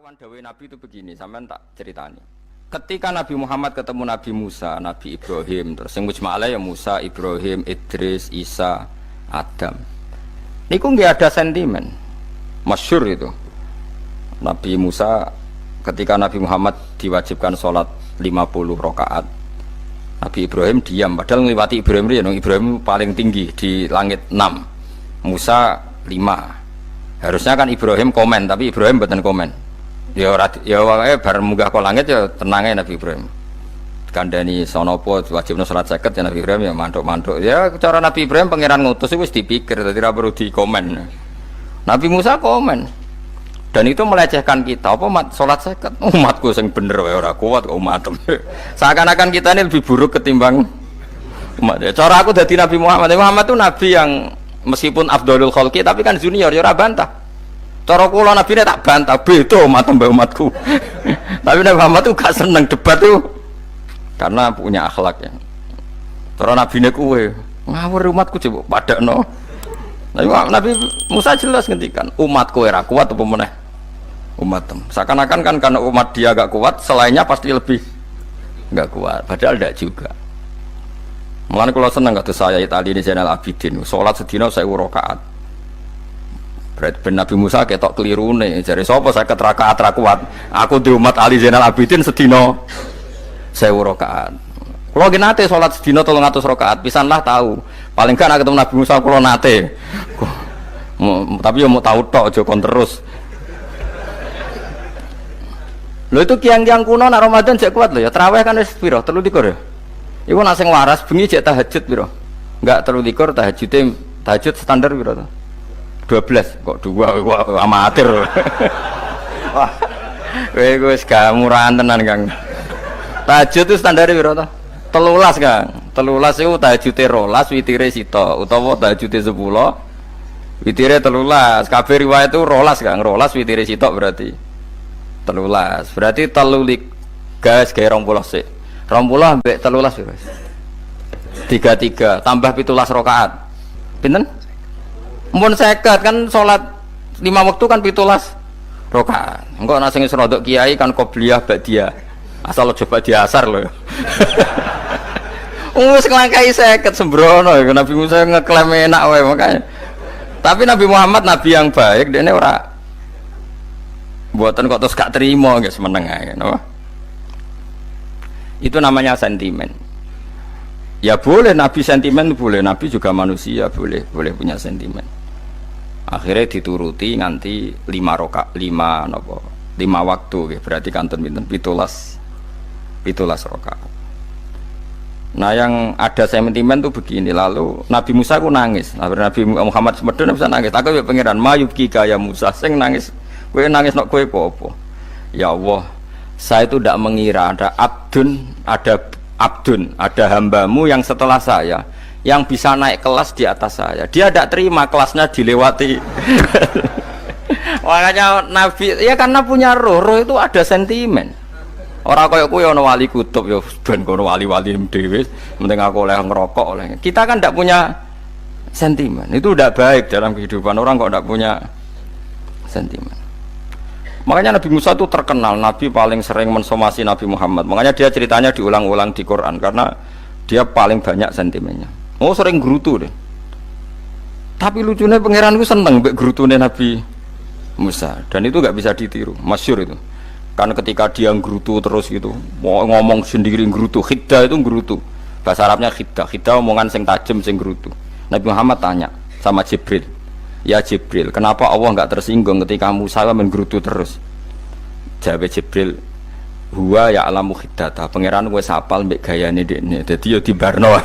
karuan dawe Nabi itu begini, sampean tak ceritani. Ketika Nabi Muhammad ketemu Nabi Musa, Nabi Ibrahim, terus yang mujma'ala ya Musa, Ibrahim, Idris, Isa, Adam. Niku nggak ada sentimen, masyhur itu. Nabi Musa ketika Nabi Muhammad diwajibkan sholat 50 rakaat, Nabi Ibrahim diam, padahal ngliwati Ibrahim ya, Ibrahim paling tinggi di langit 6, Musa 5. Harusnya kan Ibrahim komen, tapi Ibrahim mboten komen. Ya wae bar munggah ke langit ya tenange Nabi Ibrahim. Kandhani sanapa wajibna salat 50 ya Nabi Ibrahim ya mantuk-mantuk. Ya cara Nabi Ibrahim pangeran ngutus wis dipikir dadi ora perlu dikomen. Nabi Musa komen. Dan itu melecehkan kita, apa salat 50 umatku sing bener wae ora kuat kok umatem. Seakan-akan kita ini lebih buruk ketimbang umat. Ya, cara aku dadi Nabi Muhammad. Muhammad itu nabi yang meskipun afdhalul khalqi tapi kan junior ya ora bantah. Cara kula nabine tak bantah, beda umat mbak umatku. Tapi Nabi Muhammad tuh gak seneng debat tuh karena punya akhlak ya. Cara nabine kuwe ngawur umatku coba padakno. Nabi Musa jelas ngendikan umatku ora kuat apa meneh umatem. Seakan-akan kan karena umat dia gak kuat, selainnya pasti lebih gak kuat. Padahal tidak juga. Mulane kula seneng kados saya Itali ini Zainal Abidin, salat sedina 1000 rakaat. Ben Nabi Musa ketok kelirune, jare sapa 50 rakaat ra kuat. Aku di umat Ali Zainal Abidin sedina 1000 rakaat. Kula nggih nate salat sedina 300 rakaat, pisanlah tahu. Paling kan ketemu Nabi Musa kula nate. Tapi yo mau tahu tok aja kon terus. Lho itu kiang-kiang kuno nak Ramadan jek kuat lho ya. Tarawih kan wis piro? 33 ya. Iku nak sing waras bengi jek tahajud piro? Enggak 33 tahajud standar piro to? 12 kok 2 amatir. Wah. Kowe wis gak murahan tenan, Kang. Tahajud itu standar piro to? 13, Kang. 13 iku tahajude 12, witire sita utawa tahajude 10. Witire 13. Kabeh riwayat itu 12, Kang. 12 witire sita berarti 13. Berarti 3 guys gawe 20 sik. 20 mbek 13 piro? 33 tambah 17 rakaat. Pinten? Mun 50 kan salat 5 waktu kan 17 rakaat. Engko ana sing rodok kiai kan qobliyah ba'diyah. Asal aja ba'diyah asar lho. Wis nglangkai 50 sembrono Nabi Musa ngeklaim enak wae makanya. Tapi Nabi Muhammad nabi yang baik, dene ora mboten kok terus gak terima nggih semeneng ae napa. Itu namanya sentimen. Ya boleh Nabi sentimen, boleh Nabi juga manusia, boleh punya sentimen. Akhirnya dituruti nganti 5 waktu berarti kantun pinten 17 rakaat. Nah yang ada sentimen tuh begini, lalu Nabi Musa ku nangis. Nabi Muhammad semedon bisa nangis. Aku ya pangeran mayubki kaya Musa sing nangis. Kowe nangis nok kowe apa? Ya Allah, saya itu tidak mengira ada abdun, ada hambamu yang setelah saya yang bisa naik kelas di atas saya. Dia tidak terima kelasnya dilewati. Makanya Nabi ya karena punya roh itu ada sentimen. Orang kaya kowe ana wali kutub ya ben kono wali-wali dhewe, penting aku oleh ngerokok oleh. Kita kan tidak punya sentimen. Itu tidak baik dalam kehidupan orang kok tidak punya sentimen. Makanya Nabi Musa itu terkenal Nabi paling sering mensomasi Nabi Muhammad. Makanya dia ceritanya diulang-ulang di Quran karena dia paling banyak sentimennya. Oh sering gerutu deh. Tapi lucunya pangeranku seneng mbek gerutune Nabi Musa dan itu nggak bisa ditiru. Masyhur itu. Karena ketika dia gerutu terus gitu, mau ngomong sendiri gerutu, khiddah itu gerutu. Bahasa Arabnya khiddah omongan sing tajem sing gerutu. Nabi Muhammad tanya sama Jibril. Ya Jibril, kenapa Allah enggak tersinggung ketika Musa menggerutu terus? Jawab Jibril, huwa ya alamu khiddata. Pangeran wis hafal mbek gayane dekne. Dadi yo dibarno.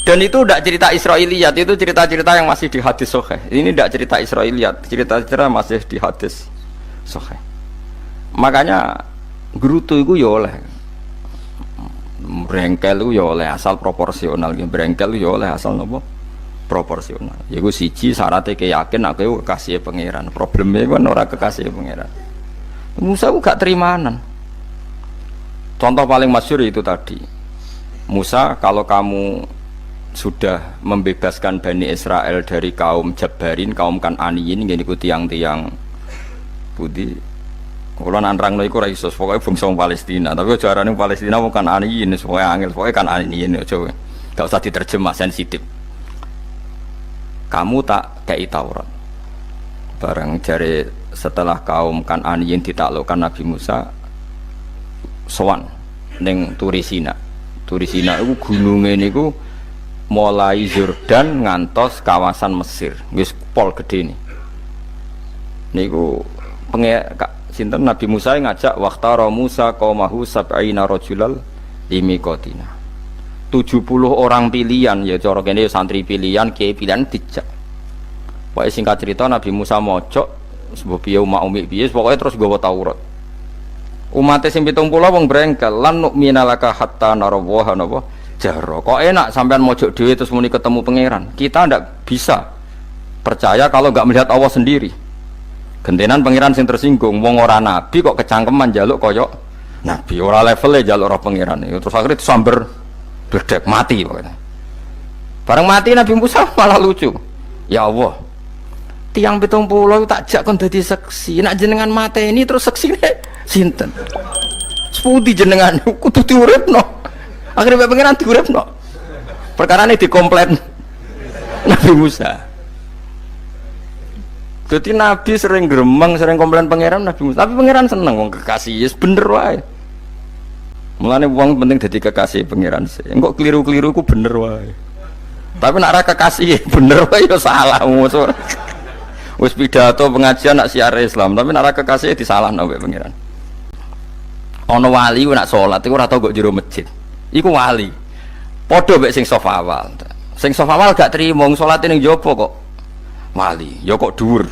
Dan itu tidak cerita Israiliyat, itu cerita-cerita yang masih di hadis sahih. Ini tidak cerita Israiliyat, cerita-cerita masih di hadis sahih. Makanya gerutu itu ya oleh brengkel itu ya oleh asal proporsional, brengkel itu ya oleh asal nopo proporsional. Yaiku siji syaratnya keyakin aku kekasih pangeran. Problemnya kan orang kekasih pangeran. Musa itu gak terimanan. Contoh paling masyhur itu tadi. Musa, kalau kamu sudah membebaskan Bani Israel dari kaum Jabbarin, kaum Kan'aniyin, ngene iku tiang-tiang putih. Kalau nanrang iku ora iso, pokoke bangsa Palestina, tapi aja arane Palestina wong Kan'aniyin, pokoke angel, pokoke Kan'aniyin aja. Gak usah diterjemah sensitif. Kamu tak kei Taurat. Bareng jare setelah kaum Kan'aniyin ditaklukkan Nabi Musa sowan ning Turisina. Turisina iku gununge niku mulai Yordan ngantos kawasan Mesir. Wis pol gede nih. Niku sinten Nabi Musa ngajak waqtara Musa qaumahu sab'ina rajulal limiqatina. 70 orang pilihan ya cara kene santri pilihan, kiai pilihan dijak. Pokoke singkat cerita Nabi Musa mojok sebab piye umat umi piye pokoke terus gawa Taurat. Umate sing 70 wong brengkel lan nu'mina laka hatta narawaha napa jahra. Kok enak sampean mojok dhewe terus muni ketemu pangeran. Kita ndak bisa percaya kalau enggak melihat Allah sendiri. Gentenan pangeran sing tersinggung, wong ora nabi kok kecangkeman njaluk koyok nabi, ora levele njaluk roh pangeran. Terus akhirnya disamber bledek mati pokoknya. Bareng mati Nabi Musa malah lucu. Ya Allah, tiang 70 tak jak kon dadi seksi. Nak jenengan mateni terus seksine sinten? Sepundi jenengan kudu diuripno. Akhirnya pangeran diuripno. Perkarane dikomplain Nabi Musa. Jadi Nabi sering gremeng, sering komplain pangeran Nabi Musa. Tapi pangeran seneng wong kekasih, yes bener wae. Mulane wong penting dadi kekasih pangeran sih. Engko keliru-keliru ku bener wae. Tapi nek ora kekasih bener wae ya salah. Wis pidato pengajian nak siar Islam, tapi nek ora kekasih disalahno mbek pangeran. Ana wali ku nak salat iku ora tau kok jero masjid. Iku wali. Padha mbek sing saf awal. Sing saf awal gak trimo salate ning jaba kok wali. Ya kok dhuwur.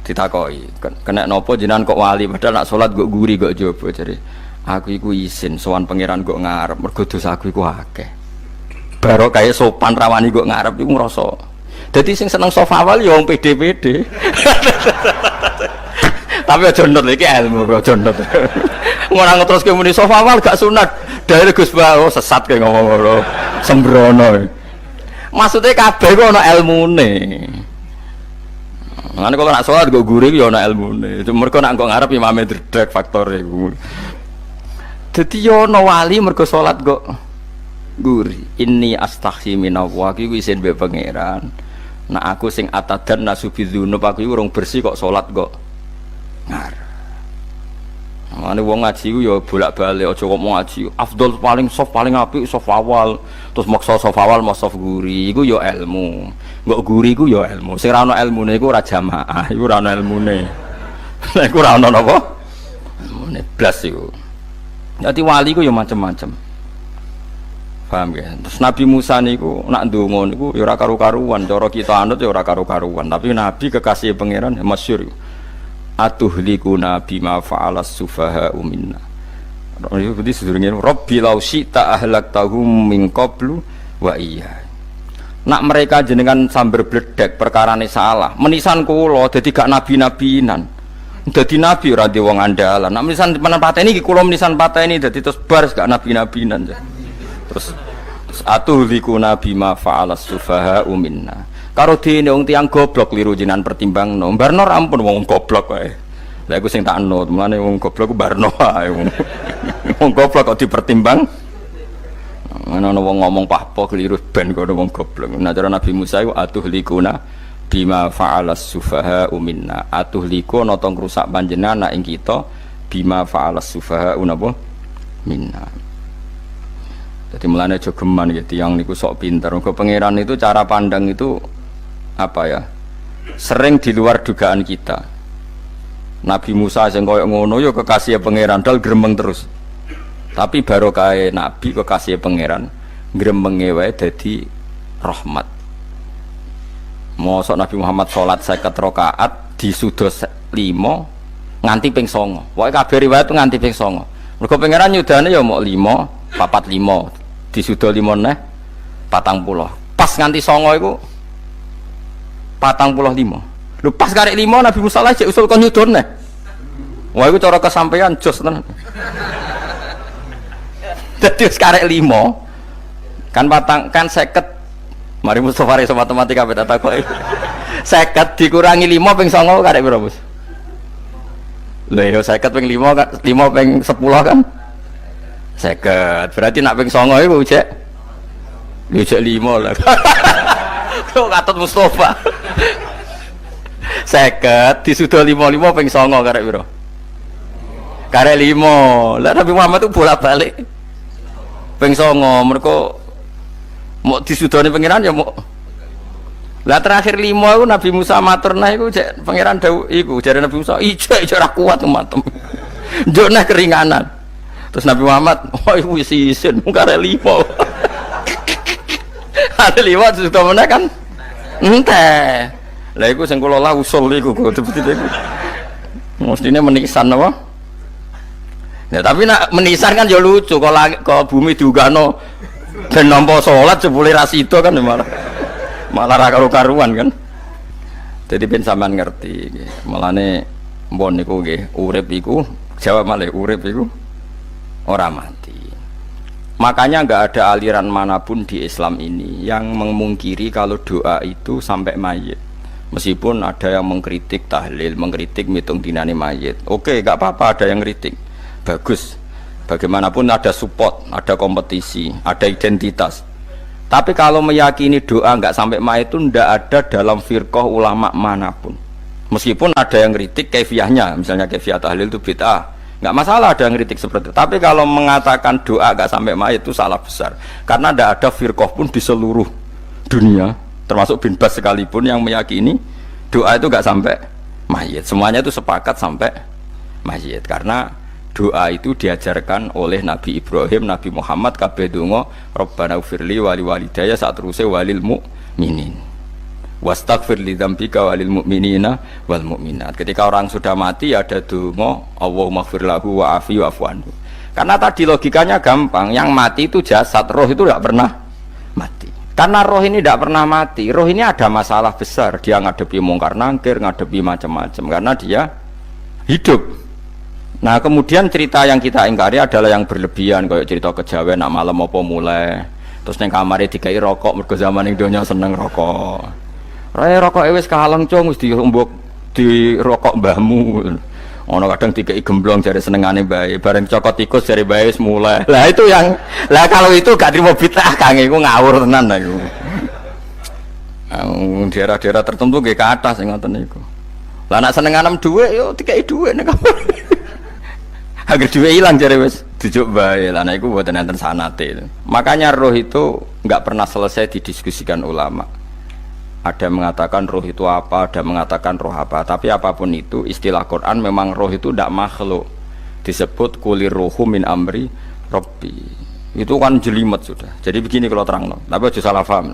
Ditakoki, kena napa jenengan kok wali padahal nak salat kok guri kok jaba jare. Aku iku izin sowan pangeran kok ngarep mergo dosaku iku akeh. Baro kaya sopan rawani kok ngarep iku ngrasa. Dadi sing seneng sofa awal ya wong pede-pede. Tapi aja ndot iki ilmu aja ndot. Ora ngeteruske muni sofa awal gak sunat. Daire Gus Bawo sesat kaya ngomong ngono. Sembrono. Maksudnya kabeh kok ana ilmune. Ngene kok nak salat kok guri ya ana ilmune. Mergo nak kok ngarep imame dredeg faktore iku. Dadi yo ana wali mergo salat kok guri. Inni astaghfi minallah iki isin mbek pangeran. Nah aku sing atadan nasubidzunub aku iku urung bersih kok salat kok ngarep. Mane wong ngaji ku ya bolak-balik aja kok mau ngaji. Afdol paling soft paling apik soft awal. Terus maksa soft awal mau soft guri iku ya ilmu. Mbok guri ku ya ilmu. Sing ora ana ilmune iku ora jamaah, iku ora ana ilmune. Nek ora ana napa? Ilmune blas iku. Dadi wali ku ya macam-macam. Paham ya? Terus Nabi Musa niku nak ndonga niku ya ora karu-karuan, cara kita anut ya ora karu-karuan, tapi Nabi kekasih pangeran masyhur. Atuhlikuna bima fa'alas sufaha'u minna. Itu berarti sedurunge Rabbi law syi'ta ahlaktahum min qablu wa iya. Nak mereka jenengan sambar bledek perkarane salah, menisan kula dadi gak nabi-nabinan. Dadi nabi ora di wong andalan. Nak menisan pateni iki kula menisan pateni dadi terus bar gak nabi-nabinan. Terus atuhlikuna bima fa'alas sufaha'u minna. Karo dene wong tiyang goblok kliru jenengan pertimbangno. Barno ampun wong goblok wae. Lah iku sing tak anut, mulane wong goblok ku barno wae. Wong goblok kok dipertimbang. Ana wong ngomong pahpo kliru ben kok wong goblok. Nah cara Nabi Musa iku atuhlikuna bima fa'alas sufaha'u minna. Atuhlikuna tong rusak panjenengan ing kita bima fa'alas sufaha'u napa minna. Jadi mulane aja geman ya tiyang niku sok pinter. Mergo pangeran itu cara pandang itu apa ya? Sering di luar dugaan kita. Nabi Musa sing koyo ngono ya kekasih pangeran dal gremeng terus. Tapi barokah nabi kekasih pangeran gremenge wae dadi rahmat. Mosok Nabi Muhammad salat 50 rakaat disuda 5 nganti ping 9. Pokoke kabeh riwayat nganti ping 9. Mergo pangeran nyudane ya mok 5, 45. Disuda 5 neh 40. Pas nganti 9 iku 45. Lho pas karek 5 Nabi Musa cek usul kon nyudone. Wah iku cara kesampaian jos tenan. Dadi wis karek 5 kan 50 Mari Mustofa iso matematika beda takoki. 50 dikurangi 5 ping 9 karek piro, Bos? Lha yo 50 ping 5 kan 5 ping 10 kan 50. Berarti nak ping 9 iku jek 5 lah. Kok katut Mustofa. 50 disudo 55 ping 9 karek piro? Karek 5. Lah Nabi Muhammad itu bolak-balik ping 9 mergo mau disudoni pangeran ya mau. Lah terakhir 5 itu Nabi Musa matur nah iku cek pangeran dawuh iku jare Nabi Musa ijo ora kuat matem. Njuk nah keringanan. Terus Nabi Muhammad oh iku wis isin mung karek 5. Ada 5 disudoni kan ente. Lah iku sing kula lah usul iku betul-betul iku. Mestine menisan apa? Ya tapi nak menisan kan ya lucu kalau bumi diugano ben nampa salat jebule ra sida kan malah ra karo-karuan kan. Jadi ben sampean ngerti nggih. Mulane mbon niku nggih urip iku jawab malih urip iku ora mati. Makanya enggak ada aliran manapun di Islam ini yang memungkiri kalau doa itu sampai mayit. Meskipun ada yang mengkritik tahlil, mengkritik mitung dinane mayit. Oke, enggak apa-apa ada yang kritik. Bagus. Bagaimanapun ada support, ada kompetisi, ada identitas. Tapi kalau meyakini doa enggak sampai mayit itu enggak ada dalam firqah ulama manapun. Meskipun ada yang kritik kaifiahnya, misalnya kaifiah tahlil itu bid'ah. Enggak masalah ada yang kritik seperti itu. Tapi kalau mengatakan doa enggak sampai mayit itu salah besar. Karena enggak ada firqah pun di seluruh dunia, termasuk bin Bas sekalipun yang meyakini doa itu enggak sampai mayit. Semuanya itu sepakat sampai mayit karena doa itu diajarkan oleh Nabi Ibrahim, Nabi Muhammad kabeh donga Rabbana ufirli wali walidayya saat terusé walil mu'minin wastaghfir li dzambika walil mu'minina wal mu'minat. Ketika orang sudah mati ada donga Allahumma ighfir lahu wa afi wa'fu anhu. Karena tadi logikanya gampang, yang mati itu jasad, roh itu tidak pernah mati. Karena roh ini tidak pernah mati, roh ini ada masalah besar, dia ngadepi mungkar nangkir, ngadepi macam-macam karena dia hidup. Nah kemudian cerita yang kita ingkari adalah yang berlebihan, kayak cerita kejawen nak malam apa mulai terus neng kamarnya dikai rokok mergo zaman ning donya seneng rokok. Rokok wis kaleng cung wis dirombok di rokok mbahmu. Ono kadang dikai gemblong jare senengane bae, bareng cokot tikus jare bae wis mulai. Lah itu yang lah kalau itu gak trimo bid'ah Kang iku ngawur tenan lha iku. Daerah-daerah tertentu nggih ke atas sing ngoten niku. Lah nak senenganem dhuwit yo dikai dhuwit nek agar duit hilang jare wis dijuk bae lah niku mboten enten sanate. Makanya roh itu enggak pernah selesai didiskusikan ulama. Ada yang mengatakan roh itu apa, ada yang mengatakan roh apa. Tapi apapun itu istilah Quran memang roh itu tidak makhluk. Disebut kulir ruhu min amri rabbi. Itu kan jelimet sudah. Jadi begini kalau terang, tapi aja salah paham.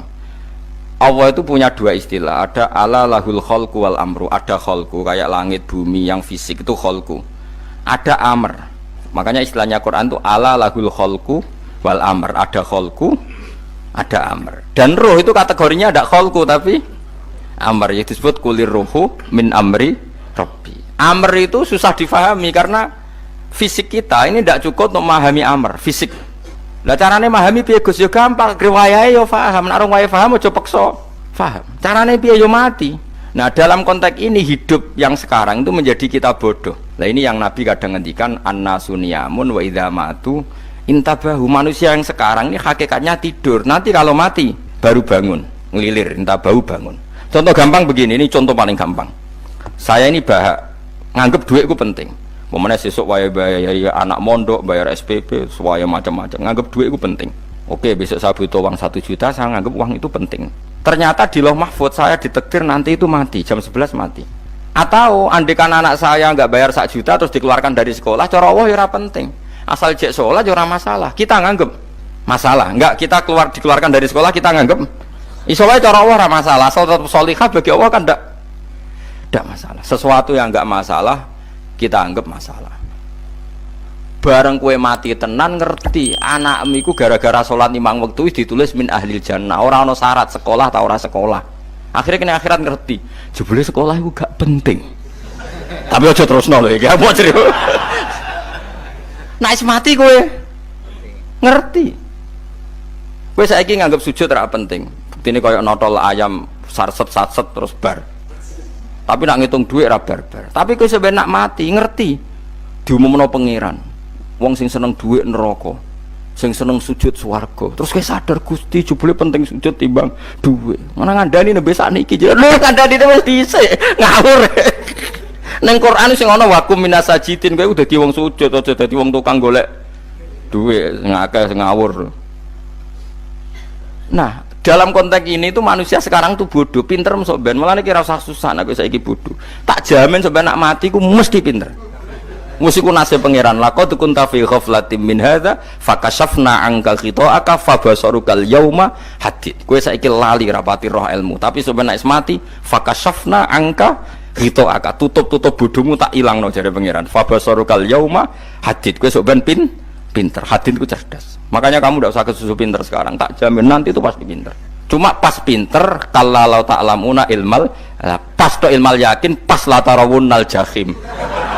Allah itu punya dua istilah. Ada ala lahul khalqu wal amru. Ada khalqu kayak langit bumi yang fisik itu khalqu. Ada amr, makanya istilahnya Quran itu ala lahul khalqu wal amr. Ada khalqu, ada amr. Dan roh itu kategorinya ada khalqu tapi amr, yang disebut kulir ruhu min amri rabbi. Amr itu susah difahami karena fisik kita ini tidak cukup untuk memahami amr fisik. Lah carane memahami piye Gus ya gampang, riwayahe yo paham, nek orang wae paham aja peksa paham. Carane piye yo mati. Nah dalam konteks ini hidup yang sekarang itu menjadi kita bodoh. Nah ini yang Nabi kadang ngendikan annasu niyamun wa idza matu intabahu. Manusia yang sekarang ini hakikatnya tidur. Nanti kalau mati baru bangun, ngelilir intabahu bangun. Contoh gampang begini, ini contoh paling gampang. Saya ini nganggep duit itu penting. Momennya sesuk bayar anak mondok, bayar SPP, semuanya macam-macam. Nganggep duit itu penting. Oke, besok saya butuh uang 1 juta, saya nganggep uang itu penting. Ternyata di Lauh Mahfudz saya ditakdir nanti itu mati, jam 11 mati. Atau andikan anak saya nggak bayar 1 juta terus dikeluarkan dari sekolah, cara Allah ya penting. Asal cek sekolah ya masalah. Kita nganggep masalah. Enggak, kita dikeluarkan dari sekolah kita nganggep iso wae cara Allah masalah. Asal tetap sholihah bagi Allah kan enggak masalah. Sesuatu yang enggak masalah kita anggap masalah. Bareng kue mati tenan ngerti anakmu iku gara-gara sholat 5 waktu ditulis min ahlil jannah. Ora ana syarat sekolah ta ora sekolah. Akhirnya kena akhirat ngerti jebule sekolah itu gak penting. Tapi aja terusno lho iki apa cerita. Nek mati kowe ngerti. Kowe saiki nganggep sujud ora penting. Buktine kaya notol ayam sarset terus bar. Tapi nak ngitung duit ra bar-bar. Tapi kowe sampe nak mati ngerti diumumno pangeran. Wong sing seneng duit neraka, sing seneng sujud swarga. Terus kowe sadar Gusti jebule penting sujud timbang duit. Mana ngandani nembe sakniki. Lho ngandani wis dhisik, ngawur. Neng Quran sing ana wakum minasajidin kowe udah dadi wong sujud aja dadi wong tukang golek duit ngakeh ngawur. Nah, dalam konteks ini tuh manusia sekarang tuh bodoh, pinter masuk ben. Malah kira usah susah aku saiki bodoh. Tak jamin sampai nak mati ku mesti pinter. Mesti ku nasib pangeran. Laqad kunta fi ghaflatin min hadza fakashafna anka khita'aka fabasarukal yauma hadid. Kowe saiki lali rapati roh ilmu, tapi sampai nak mati fakashafna anka khita'aka, tutup bodohmu tak ilangno jare pangeran. Fabasarukal yauma hadid. Kowe sok ben pinter, hadin ku cerdas. Makanya kamu tidak usah kesusu pinter sekarang, tak jamin nanti itu pasti pinter. Cuma pas pinter, kalau ta'lamuna ilmal, pas to ilmal yakin, pas latarawunnal jahim.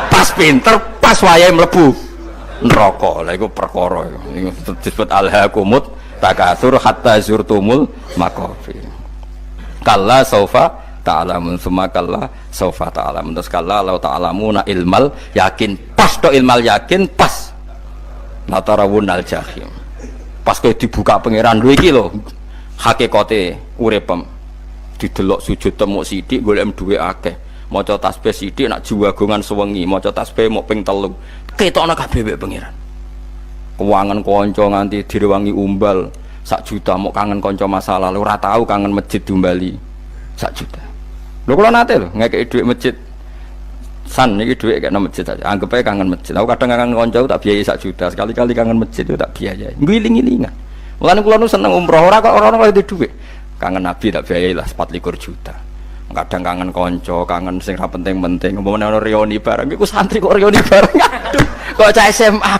Pas pinter, pas wayahe mlebu neraka. Lha iku perkara iku disebut alhaqumut takatsur hatta zurtumul maqabir. Kalla saufa ta'lamun summa kalla saufa ta'lamun. Terus kalla law ta'lamuna ilmal yakin, pas to ilmal yakin, pas latarawun al jahim. Pas kowe dibuka pangeran lho iki lho hakikate uripem. Didelok sujud temuk sithik golek dhuwit akeh. Maca tasbih sithik nak juwagongan sewengi, maca tasbih mok ping 3. Ketokno kabeh mek pangeran. Keuangan kanca nganti direwangi umbal 1 juta mok kangen kanca masa lalu ora tau kangen masjid diumbali 1 juta. Lho kula nate lho ngekeki dhuwit masjid. San ini duit kayak masjid aja, anggap aja kangen masjid. Aku kadang kangen konco tak biayai 1 juta, sekali-kali kangen masjid itu tak biayai. Giling-gilingan. Mulane kula nu seneng umroh ora kok orang lagi duit. Kangen Nabi tak biayai lah 24 juta. Kadang kangen konco, kangen sing ra penting-penting. Umpamane ono reuni bareng, iku santri kok reuni bareng. Aduh, kok cah SMA.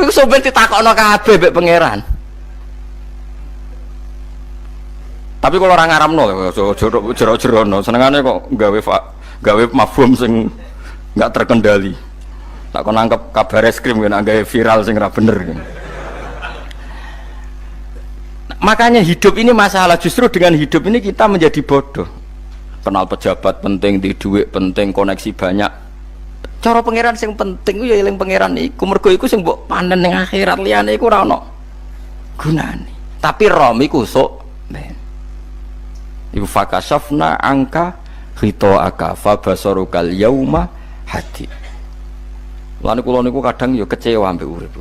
Iku sampeyan ditakokno kabeh mbek pangeran. Tapi kalau orang ngaramno, jero-jerono, senengane kok gawe mafhum sing nggak terkendali. Tak kon nangkep kabar eskrim kan gawe viral sing ra bener. Makanya hidup ini masalah, justru dengan hidup ini kita menjadi bodoh. Kenal pejabat penting, di duit penting, koneksi banyak. Cara pangeran sing penting ku ya eling pangeran iku, mergo iku sing mbok panen ning akhirat, liyane iku ora ono gunane. Tapi rom iku sok ibu fakashafna angka khita'aka fabasarukal yauma hadid. Lan kula niku kadang ya kecewa mbek urip.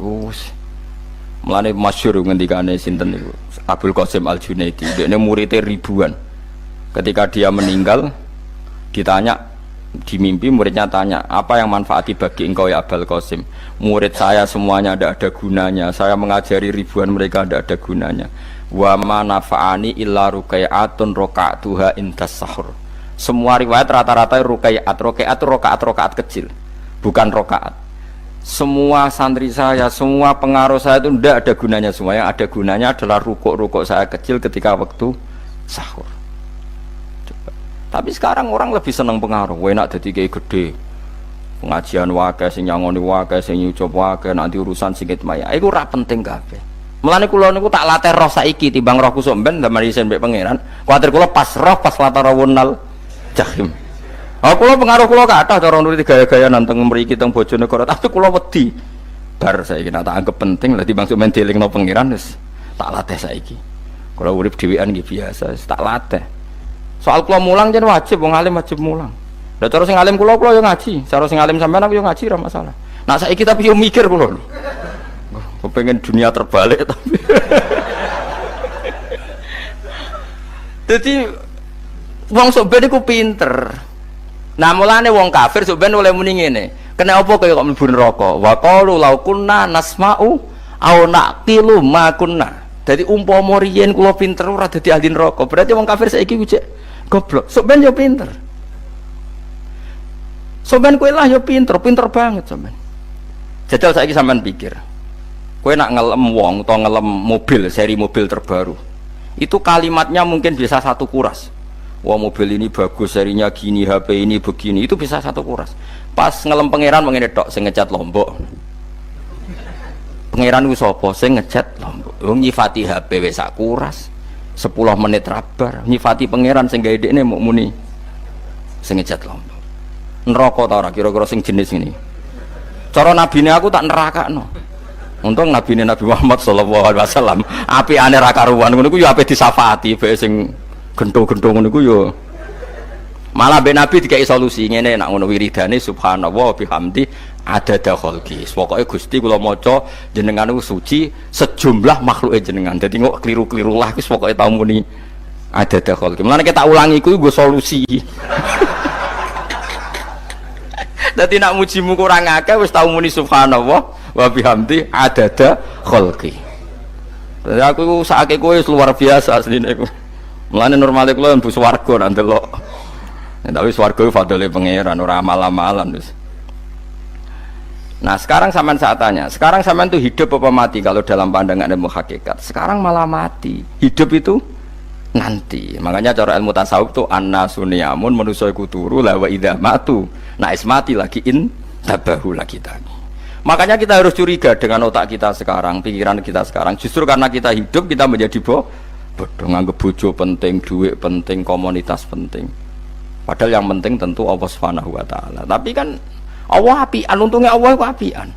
Mulane masyhur ngendikane sinten niku Abdul Qasim Al Junaidi, dekne muridé ribuan. Ketika dia meninggal ditanya di mimpi, muridnya tanya, apa yang manfaati bagi engkau ya Abdul Qasim? Murid saya semuanya tidak ada gunanya, saya mengajari ribuan mereka tidak ada gunanya. Wa ma nafa'ani illa rukai'atun roka'atuha indas sahur. Semua riwayat rata-rata rakaat kecil, bukan rakaat. Semua santri saya, semua pengaruh saya itu tidak ada gunanya semua. Yang ada gunanya adalah rukuk saya kecil ketika waktu sahur. Coba. Tapi sekarang orang lebih senang pengaruh. Enak dadi kiai gede, pengajian wae, sing nyangoni wae, sing nyucup wae, nanti urusan singit maya. Iku ora penting kabeh. Mulane kula niku tak latih roh saiki timbang rohku sok ben damel isen mbek pangeran. Kuwatir kula pas roh pas latarawunal jahim. Kula pengaruh kula kathah cara nuruti gaya-gaya nanteng mriki teng Bojonegoro, tapi kula wedi. Bar saiki nek tak anggap penting lah timbang sok men dielingno pangeran wis tak latih saiki. Kula urip dhewean iki biasa, wis tak latih. Soal kula mulang jen wajib, wong alim wajib mulang. Lah cara sing alim kula yo ngaji, cara sing alim sampean aku yo ngaji ra masalah. Nah saiki tapi yo mikir kula. Pengen dunia terbalik tapi jadi wong sok ben iku pinter. Nah mulane wong kafir sok ben oleh muni ngene, kena apa kaya kok mlebu neraka? Wa qalu law kunna nasma'u aw naqilu ma kunna. Dadi umpama riyen kula pinter ora dadi ahli neraka, berarti wong kafir saiki ku cek goblok. Sok ben yo pinter. Sok ben kowe lah yo pinter banget sok ben. Jajal saiki sampean pikir. Kowe nak ngelem wong atau ngelem mobil, seri mobil terbaru, itu kalimatnya mungkin bisa 1 kuras. Wah mobil ini bagus, serinya gini, HP ini begini, itu bisa 1 kuras. Pas ngelem pangeran mengene tok sing ngecat Lombok. Pangeran ku sapa sing ngecat Lombok? nyifati HP wis sak kuras. 10 menit rabar nyifati pangeran sing gawe dekne muk muni sing ngejat lombok. Neraka ta ora kira-kira sing jenis ini. Cara nabine aku tak nerakakno. Untung nabine Nabi Muhammad sallallahu alaihi wasallam apikane ra karuan ngono iku ya ape disafati bae sing gento-gento ngono iku ya. Malah ben Nabi dikai solusi ngene nek ngono wiridane subhanallah bihamdi adada khalqi. Pokoke Gusti kula maca jenengan niku suci sejumlah makhluke jenengan. Dadi kok kliru-kliru lah wis pokoke tau muni adada khalqi. Mulane tak ulangi kuwi nggo solusi. Dadi nak mujimu kurang akeh wis tau muni subhanallah wa bihamdi adada khalqi. Dadi aku sakake kowe luar biasa asline iku. Mulane normale kula mlebu swarga nak ndelok. Tapi swarga itu fadole pangeran ora amal-amalan wis. Nah sekarang sampean saat tanya, sekarang sampean tuh hidup apa mati kalau dalam pandangan ilmu hakikat? Sekarang malah mati. Hidup itu nanti. Makanya cara ilmu tasawuf tuh an-nasuniyamun manusia iku turu la wa idza matu. Nah mati lagi in tabahu lagi tadi. Makanya kita harus curiga dengan otak kita sekarang, pikiran kita sekarang. Justru karena kita hidup kita menjadi bodoh, nganggep bojo penting, duit penting, komunitas penting. Padahal yang penting tentu Allah Subhanahu wa taala. Tapi kan Allah apian, untungnya Allah itu apian.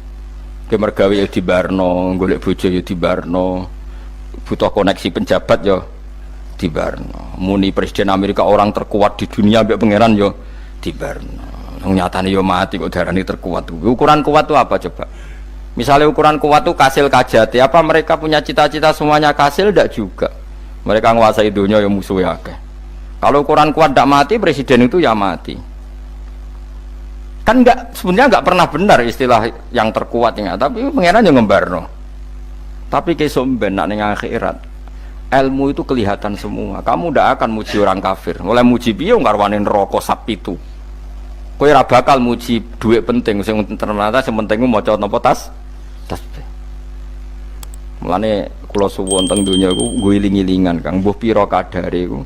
Ge mergawe ya dibarno, golek bojo ya dibarno. Butuh koneksi penjabat ya dibarno. Muni presiden Amerika orang terkuat di dunia mbek pangeran ya dibarno. Nyatane ya mati kok darani terkuat. Ukuran kuat itu apa coba? Misalnya ukuran kuat itu kasil kajati, apa mereka punya cita-cita semuanya kasil? Tidak juga. Mereka menguasai dunia yang musuhnya akeh. Kalau ukuran kuat tidak mati, presiden itu ya mati. Kan enggak, sebenarnya enggak pernah benar istilah yang terkuat ya, tapi pangeran yang ngembarno. Tapi kesomben nak ning akhirat, ilmu itu kelihatan semua. Kamu tidak akan muji orang kafir. Mulai muji piye ngarwane neraka sapi itu. Kowe ora bakal muji duit penting, sing ternyata sing penting maca napa tasbih. Mulane kula suwun teng donya iku nggo iling-ilingan Kang, mbuh pira kadare iku.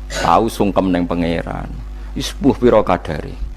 Tahu sungkem neng pangeran, isbuh piro kadare.